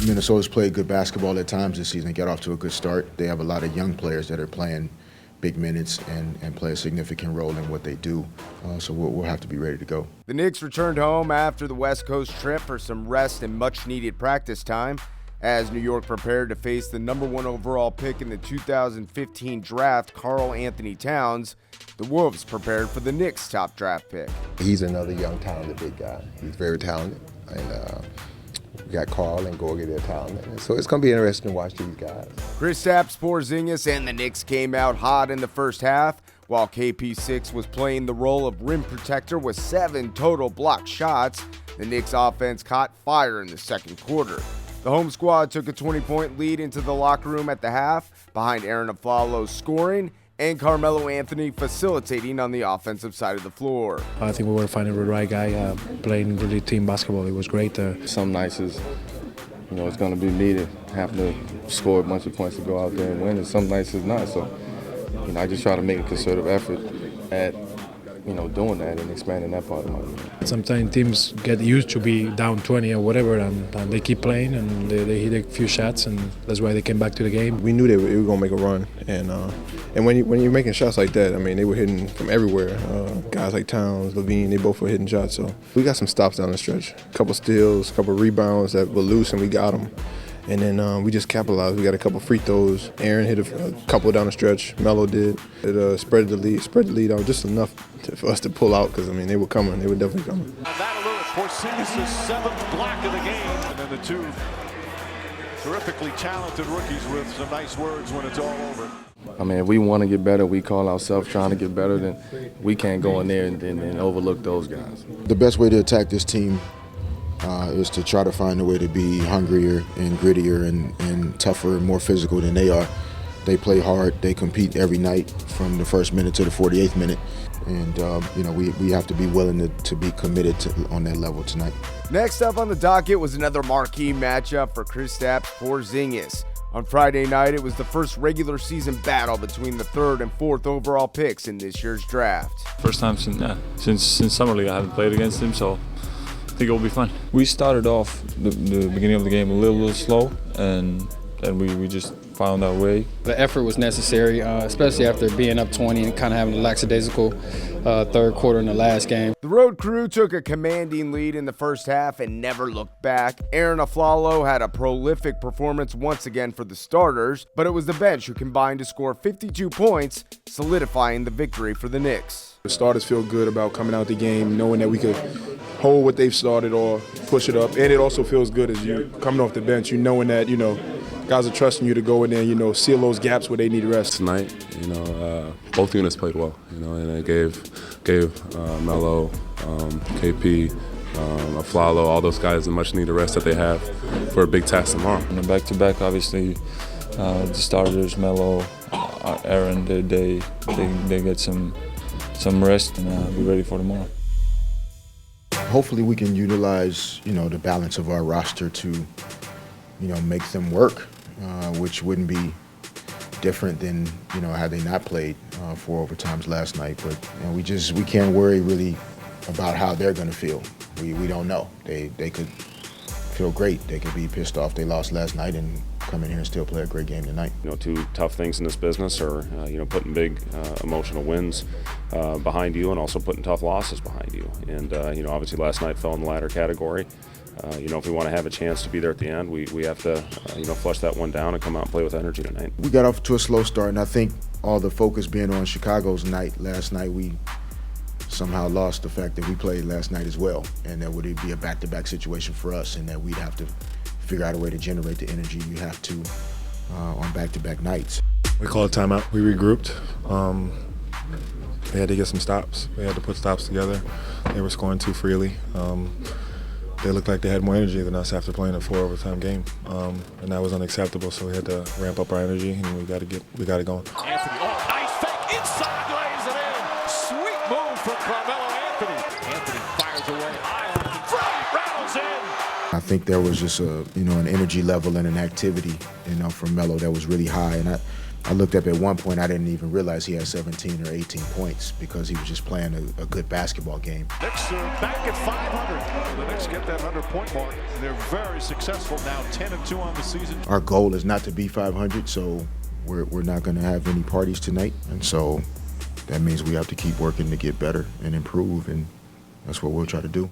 Minnesota's played good basketball at times this season. They got off to a good start. They have a lot of young players that are playing big minutes and play a significant role in what they do. So we'll have to be ready to go. The Knicks returned home after the West Coast trip for some rest and much-needed practice time as New York prepared to face the #1 overall pick in the 2015 draft, Karl Anthony Towns. The Wolves prepared for the Knicks' top draft pick. He's another young, talented big guy. He's very talented, and we got Karl and Gorgie, they're talented. So it's going to be interesting to watch these guys. Kristaps Porzingis and the Knicks came out hot in the first half, while KP6 was playing the role of rim protector with 7 total blocked shots. The Knicks offense caught fire in the second quarter. The home squad took a 20-point lead into the locker room at the half, behind Aaron Aflalo's scoring and Carmelo Anthony facilitating on the offensive side of the floor. I think we were finding the right guy, playing really team basketball. It was great. Some nights is, it's going to be needed, having to score a bunch of points to go out there and win, and some nights it's not. So, I just try to make a concerted effort at, doing that and expanding that part of my game. Sometimes teams get used to be down 20 or whatever, and they keep playing and they hit a few shots, and that's why they came back to the game. We knew they were going to make a run, and when you're making shots like that, they were hitting from everywhere. Guys like Towns, Levine, they both were hitting shots. So we got some stops down the stretch, a couple steals, a couple rebounds that were loose, and we got them. And then we just capitalized. We got a couple free throws. Aaron hit a couple down the stretch. Melo did. It spread the lead out just enough for us to pull out because, they were coming. They were definitely coming. And that alert, Porzingis' 7th block of the game. And then the 2 terrifically talented rookies with some nice words when it's all over. If we want to get better, we call ourselves trying to get better, then we can't go in there and overlook those guys. The best way to attack this team is to try to find a way to be hungrier and grittier and tougher and more physical than they are. They play hard. They compete every night from the first minute to the 48th minute. And, we have to be willing to be committed on that level tonight. Next up on the docket was another marquee matchup for Kristaps Porzingis. On Friday night, it was the first regular season battle between the 3rd and 4th overall picks in this year's draft. First time since Summer League I haven't played against him, so I think it will be fun. We started off the beginning of the game a little slow, and then we just found our way. The effort was necessary, especially after being up 20 and kind of having a lackadaisical third quarter in the last game. The road crew took a commanding lead in the first half and never looked back. Aaron Aflalo had a prolific performance once again for the starters, but it was the bench who combined to score 52 points, solidifying the victory for the Knicks. The starters feel good about coming out the game, knowing that we could hold what they've started or push it up. And it also feels good as you coming off the bench, knowing that, guys are trusting you to go in there and, seal those gaps where they need rest. Tonight, both units played well, and it gave Melo, KP, Aflalo, all those guys the much-needed rest that they have for a big task tomorrow. And the back-to-back, obviously, the starters, Melo, Aaron, they get some rest and be ready for tomorrow. Hopefully we can utilize, the balance of our roster to, make them work, which wouldn't be different than, had they not played 4 overtimes last night. But we can't worry really about how they're going to feel. We don't know. They could feel great. They could be pissed off they lost last night and come in here and still play a great game tonight. 2 tough things in this business are, putting big emotional wins behind you and also putting tough losses behind you. And, obviously last night fell in the latter category. If we want to have a chance to be there at the end, we have to, flush that one down and come out and play with energy tonight. We got off to a slow start, and I think all the focus being on Chicago's night last night, we somehow lost the fact that we played last night as well, and that would be a back-to-back situation for us, and that we'd have to figure out a way to generate the energy you have to on back-to-back nights. We called a timeout. We regrouped. They had to get some stops. We had to put stops together. They were scoring too freely. They looked like they had more energy than us after playing a 4 overtime game, and that was unacceptable. So we had to ramp up our energy, and we got it going. Anthony, nice fake inside, lays it in. Sweet move from Carmelo Anthony. Anthony fires away. Free rattles in. I think there was just an energy level and an activity, from Melo that was really high, and I looked up at one point, I didn't even realize he had 17 or 18 points because he was just playing a good basketball game. Knicks are back at 500. The Knicks get that 100-point mark. They're very successful now, 10-2 on the season. Our goal is not to be 500, so we're not going to have any parties tonight. And so that means we have to keep working to get better and improve, and that's what we'll try to do.